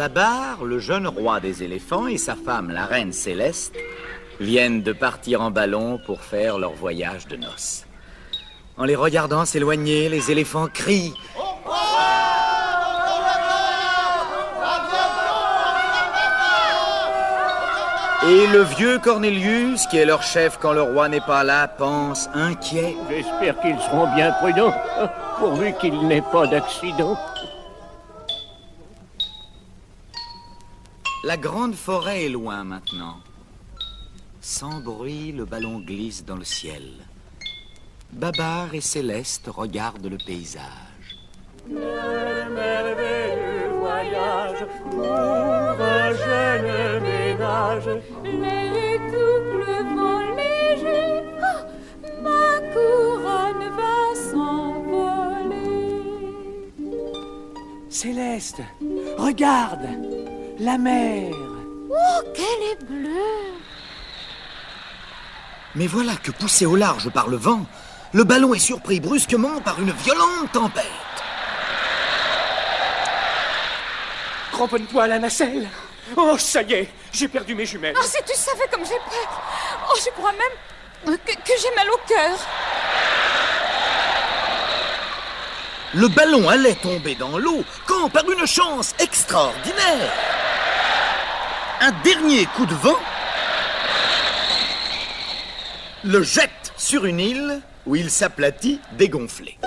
Babar, le jeune roi des éléphants, et sa femme, la reine Céleste, viennent de partir en ballon pour faire leur voyage de noces. En les regardant s'éloigner, les éléphants crient. Et le vieux Cornelius, qui est leur chef quand le roi n'est pas là, pense inquiet. J'espère qu'ils seront bien prudents, pourvu qu'il n'ait pas d'accident. La grande forêt est loin maintenant. Sans bruit, le ballon glisse dans le ciel. Babar et Céleste regardent le paysage. Le merveilleux voyage pour un jeune ménage. Les doubles vents légers, ma couronne va s'envoler. Céleste, regarde, la mer. Oh, qu'elle est bleue! Mais voilà que, poussé au large par le vent, le ballon est surpris brusquement par une violente tempête. Cramponne-toi à la nacelle. Oh, ça y est, j'ai perdu mes jumelles. Oh, si tu savais comme j'ai peur! Oh, je crois même que j'ai mal au cœur. Le ballon allait tomber dans l'eau quand, par une chance extraordinaire, un dernier coup de vent le jette sur une île où il s'aplatit dégonflé.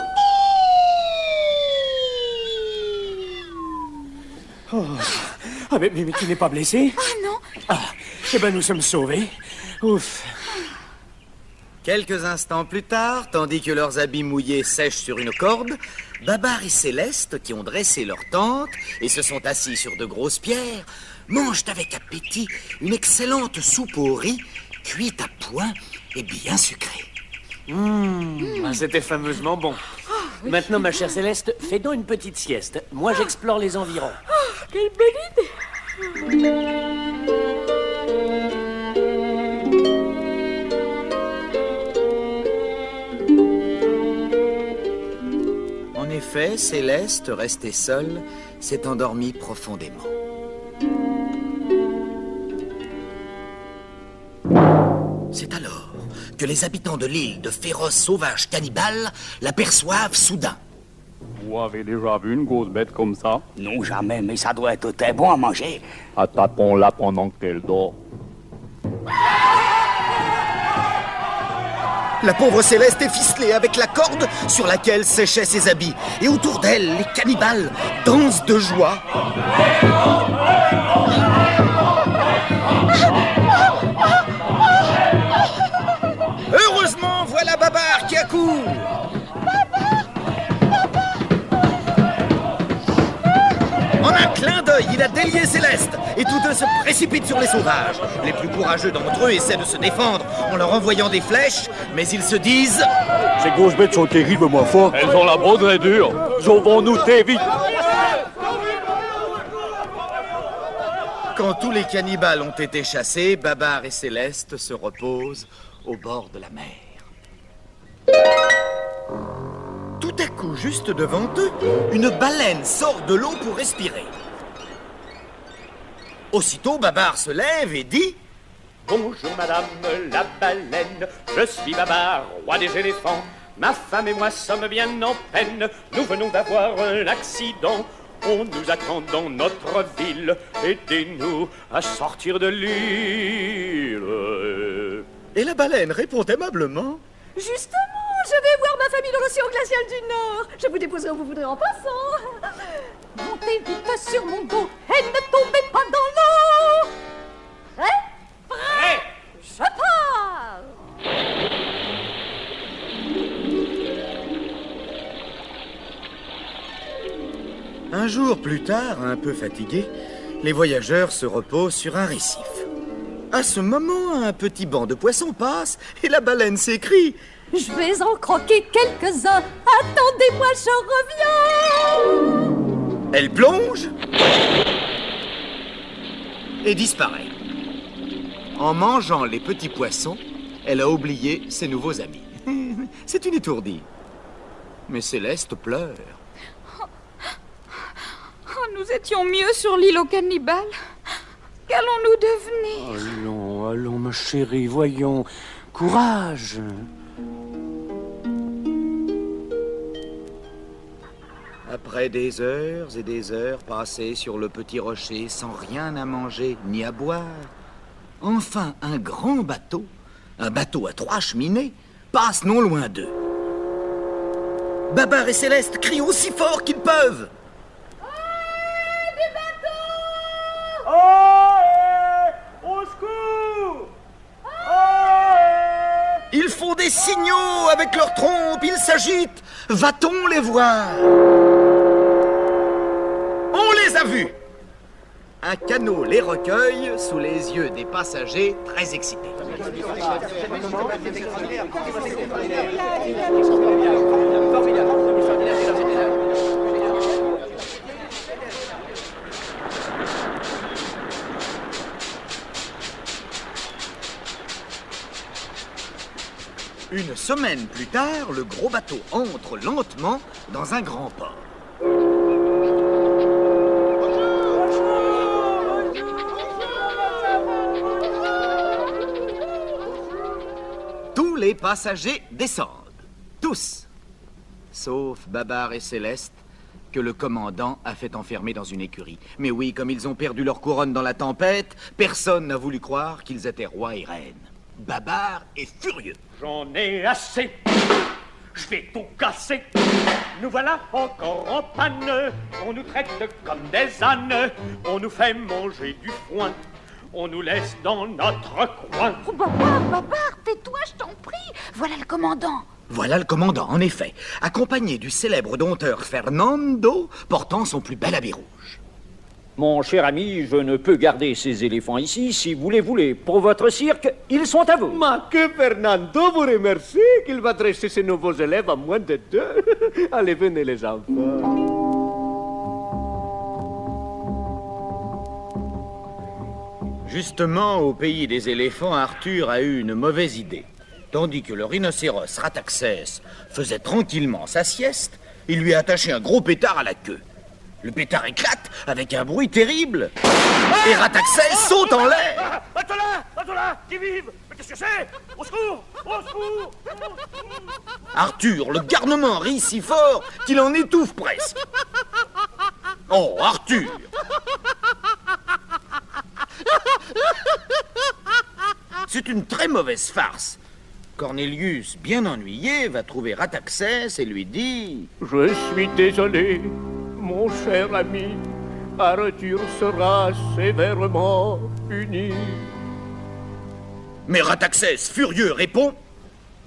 Oh. Ah, mais tu n'es pas blessé? Ah non! Ah, eh ben nous sommes sauvés. Ouf. Quelques instants plus tard, tandis que leurs habits mouillés sèchent sur une corde, Babar et Céleste, qui ont dressé leur tente et se sont assis sur de grosses pierres, mangent avec appétit une excellente soupe au riz, cuite à point et bien sucrée. C'était fameusement bon. Maintenant, ma chère Céleste, fais donc une petite sieste. Moi, j'explore les environs. Quelle bonne idée! En effet, Céleste, restée seule, s'est endormie profondément. C'est alors que les habitants de l'île de féroces sauvages cannibales l'aperçoivent soudain. Vous avez déjà vu une grosse bête comme ça? Non, jamais, mais ça doit être très bon à manger. Attrapons-la pendant qu'elle dort. La pauvre Céleste est ficelée avec la corde sur laquelle séchaient ses habits. Et autour d'elle, les cannibales dansent de joie. Heureusement, voilà Babar qui accourt. En un clin d'œil, il a délié Céleste et tous deux se précipitent sur les sauvages. Les plus courageux d'entre eux essaient de se défendre en leur envoyant des flèches, mais ils se disent... Ces grosses bêtes sont terriblement fortes. Elles ont la broderie dure. Sauvons-nous très vite. Quand tous les cannibales ont été chassés, Babar et Céleste se reposent au bord de la mer. Tout à coup, juste devant eux, une baleine sort de l'eau pour respirer. Aussitôt, Babar se lève et dit... Bonjour madame la baleine, je suis Babar, roi des éléphants. Ma femme et moi sommes bien en peine, nous venons d'avoir un accident. On nous attend dans notre ville, aidez-nous à sortir de l'île. Et la baleine répond aimablement... Justement, je vais voir ma famille dans l'océan glacial du Nord. Je vous déposerai où vous voudrez en passant. Montez vite sur mon dos et ne tombez pas dans l'eau. Prêt? Je pars. Un jour plus tard, un peu fatigués, les voyageurs se reposent sur un récif. À ce moment, un petit banc de poissons passe et la baleine s'écrie. Je vais en croquer quelques-uns. Attendez-moi, je reviens. Elle plonge et disparaît. En mangeant les petits poissons, elle a oublié ses nouveaux amis. C'est une étourdie. Mais Céleste pleure. Oh, nous nous étions mieux sur l'île aux cannibales. Qu'allons-nous devenir? Allons, allons, ma chérie, voyons. Courage. Après des heures et des heures passées sur le petit rocher sans rien à manger ni à boire, enfin un grand bateau, un bateau à 3 cheminées, passe non loin d'eux. Babar et Céleste crient aussi fort qu'ils peuvent. Des bateaux! Au secours! Ils font des signaux avec leurs trompes, ils s'agitent. Va-t-on les voir? On les a vus. Un canot les recueille sous les yeux des passagers très excités. Une semaine plus tard, le gros bateau entre lentement dans un grand port. Tous les passagers descendent. Tous. Sauf Babar et Céleste, que le commandant a fait enfermer dans une écurie. Mais oui, comme ils ont perdu leur couronne dans la tempête, personne n'a voulu croire qu'ils étaient rois et reines. Babar est furieux. J'en ai assez. Je vais tout casser. Nous voilà encore en panne. On nous traite comme des ânes. On nous fait manger du foin. On nous laisse dans notre coin. Oh, Babar, tais-toi, je t'en prie. Voilà le commandant. Voilà le commandant, en effet, accompagné du célèbre dompteur Fernando, portant son plus bel habit rouge. Mon cher ami, je ne peux garder ces éléphants ici. Si vous les voulez pour votre cirque, ils sont à vous. Mais que Fernando vous remercie qu'il va dresser ses nouveaux élèves à moins de 2. Allez, venez les enfants. Justement, au pays des éléphants, Arthur a eu une mauvaise idée. Tandis que le rhinocéros Rataxès faisait tranquillement sa sieste, il lui a attaché un gros pétard à la queue. Le pétard éclate avec un bruit terrible. Et Rataxès saute en l'air. Attends-là, qui vive! Mais qu'est-ce que c'est? Au secours! Au secours! Arthur, le garnement, rit si fort qu'il en étouffe presque. Oh, Arthur! C'est une très mauvaise farce. Cornelius, bien ennuyé, va trouver Rataxès et lui dit... Je suis désolé, mon cher ami. Arthur sera sévèrement puni. Mais Rataxès, furieux, répond...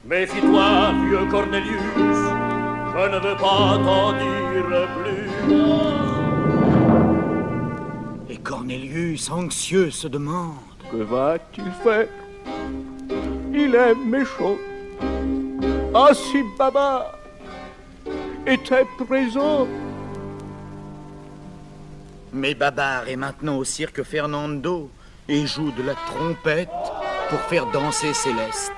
Méfie-toi, vieux Cornelius. Je ne veux pas t'en dire plus. Et Cornelius, anxieux, se demande... Que va-t-il faire? Il est méchant. Ah, si Babar était présent. Mais Babar est maintenant au cirque Fernando et joue de la trompette pour faire danser Céleste.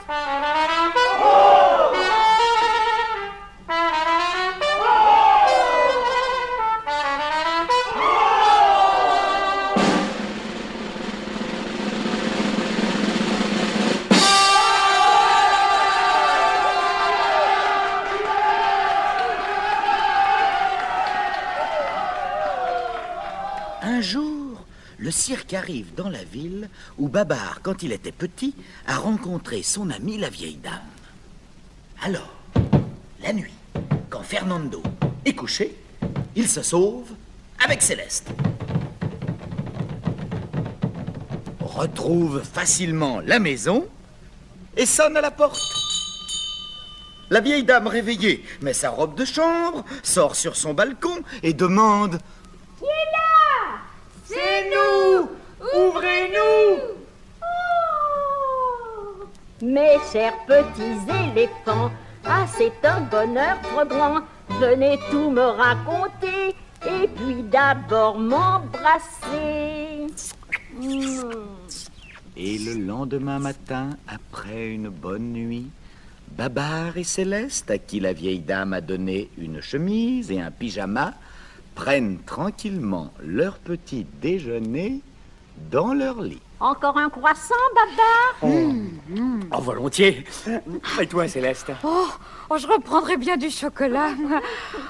Un jour, le cirque arrive dans la ville où Babar, quand il était petit, a rencontré son amie la vieille dame. Alors, la nuit, quand Fernando est couché, il se sauve avec Céleste. Retrouve facilement la maison et sonne à la porte. La vieille dame réveillée met sa robe de chambre, sort sur son balcon et demande... Qui est là? C'est nous! Ouvrez-nous! Oh! Mes chers petits éléphants, ah, c'est un bonheur trop grand. Venez tout me raconter et puis d'abord m'embrasser. Et le lendemain matin, après une bonne nuit, Babar et Céleste, à qui la vieille dame a donné une chemise et un pyjama, prennent tranquillement leur petit déjeuner dans leur lit. Encore un croissant, Babar? Oh, volontiers. Et toi, Céleste? Oh, je reprendrai bien du chocolat.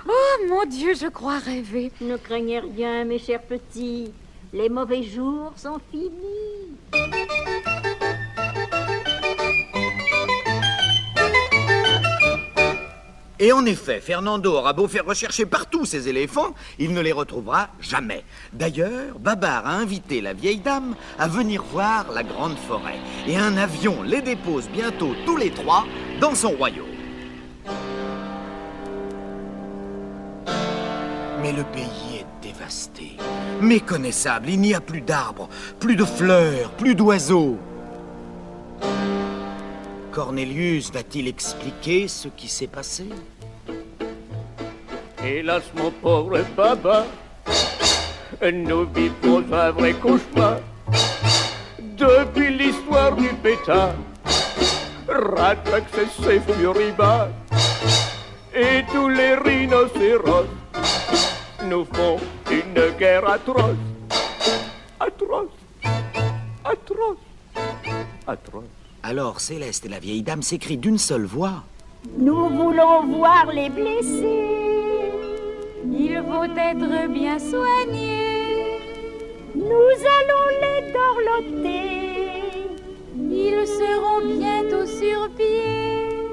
Oh, mon Dieu, je crois rêver. Ne craignez rien, mes chers petits. Les mauvais jours sont finis. Et en effet, Fernando aura beau faire rechercher partout ces éléphants, il ne les retrouvera jamais. D'ailleurs, Babar a invité la vieille dame à venir voir la grande forêt. Et un avion les dépose bientôt tous les trois dans son royaume. Mais le pays est dévasté, méconnaissable. Il n'y a plus d'arbres, plus de fleurs, plus d'oiseaux. Cornelius va-t-il expliquer ce qui s'est passé? Hélas, mon pauvre Baba, nous vivons un vrai cauchemar. Depuis l'histoire du pétard, Rataxès et Furibard et tous les rhinocéros nous font une guerre atroce. Atroce, atroce, atroce. Alors Céleste et la vieille dame s'écrient d'une seule voix. Nous voulons voir les blessés. Il faut être bien soigné. Nous allons les dorloter. Ils seront bientôt sur pied.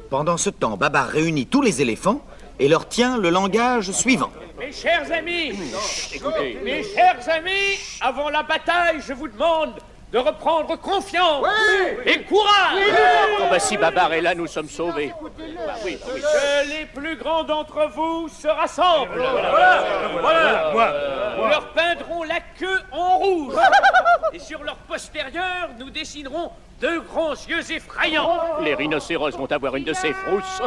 Pendant ce temps, Babar réunit tous les éléphants et leur tient le langage suivant. Mes chers amis, mes chers amis, avant la bataille, je vous demande de reprendre confiance et courage. Oh bah si Babar est là, nous sommes sauvés. Que les plus grands d'entre vous se rassemblent. Nous leur peindrons la queue en rouge. Et sur leur postérieur, nous dessinerons deux grands yeux effrayants. Les rhinocéros vont avoir une de ces frousses.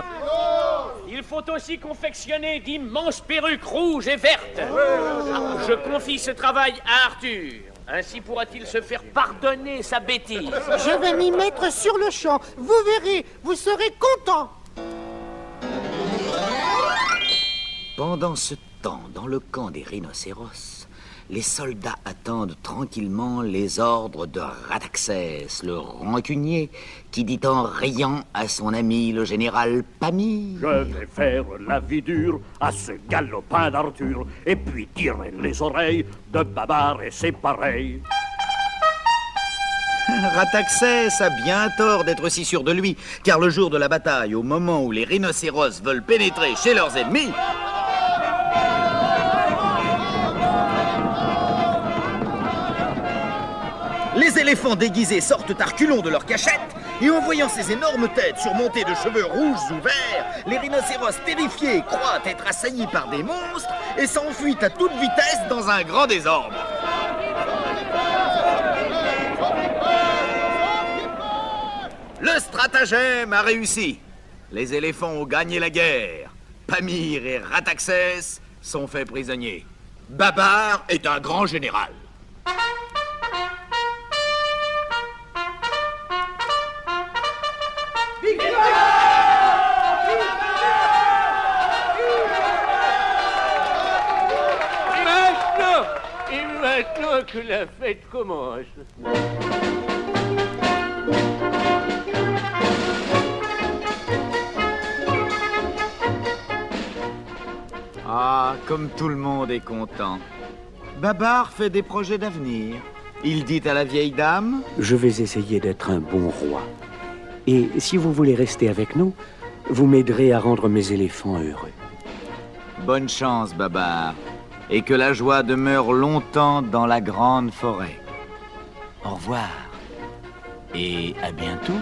Il faut aussi confectionner d'immenses perruques rouges et vertes. Je confie ce travail à Arthur. Ainsi pourra-t-il se faire pardonner sa bêtise. Je vais m'y mettre sur le champ. Vous verrez, vous serez contents. Pendant ce temps, dans le camp des rhinocéros, les soldats attendent tranquillement les ordres de Rataxès, le rancunier, qui dit en riant à son ami le général Pamir. Je vais faire la vie dure à ce galopin d'Arthur, et puis tirer les oreilles de Babar et ses pareils. Rataxès a bien tort d'être si sûr de lui, car le jour de la bataille, au moment où les rhinocéros veulent pénétrer chez leurs ennemis, les éléphants déguisés sortent à reculons de leur cachette, et en voyant ces énormes têtes surmontées de cheveux rouges ou verts, les rhinocéros terrifiés croient être assaillis par des monstres et s'enfuient à toute vitesse dans un grand désordre. Le stratagème a réussi. Les éléphants ont gagné la guerre. Pamir et Rataxès sont faits prisonniers. Babar est un grand général. Maintenant que la fête commence. Ah, comme tout le monde est content. Babar fait des projets d'avenir. Il dit à la vieille dame: je vais essayer d'être un bon roi. Et si vous voulez rester avec nous, vous m'aiderez à rendre mes éléphants heureux. Bonne chance, Babar. Et que la joie demeure longtemps dans la grande forêt. Au revoir. Et à bientôt.